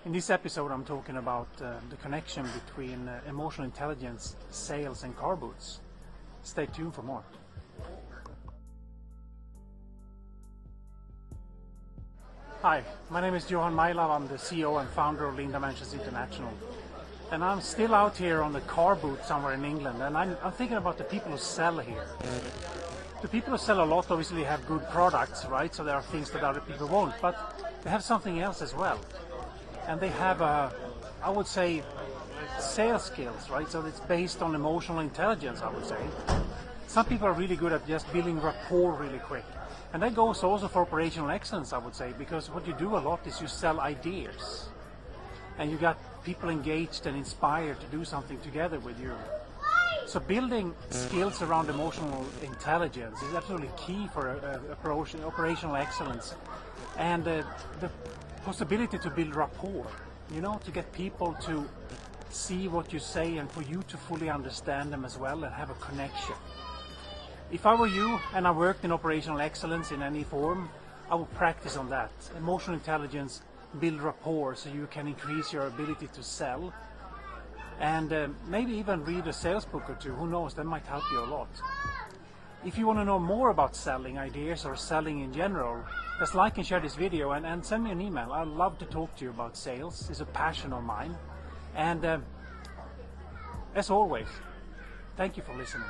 In this episode I'm talking about the connection between emotional intelligence, sales and car boots. Stay tuned for more. Hi, my name is Johan Mailav. I'm the CEO and founder of Linda Mansions International. And I'm still out here on the car boot somewhere in England, and I'm thinking about the people who sell here. The people who sell a lot obviously have good products, right? So there are things that other people won't, but they have something else as well. And they have, I would say, sales skills, right? So it's based on emotional intelligence, I would say. Some people are really good at just building rapport really quick. And that goes also for operational excellence, I would say, because what you do a lot is you sell ideas. And you got people engaged and inspired to do something together with you. So building skills around emotional intelligence is absolutely key for operational excellence. And the possibility to build rapport, you know, to get people to see what you say and for you to fully understand them as well and have a connection. If I were you and I worked in operational excellence in any form, I would practice on that. Emotional intelligence, build rapport so you can increase your ability to sell. And maybe even read a sales book or two, who knows, that might help you a lot. If you want to know more about selling ideas or selling in general, just like and share this video and send me an email. I'd love to talk to you about sales. It's a passion of mine. And as always, thank you for listening.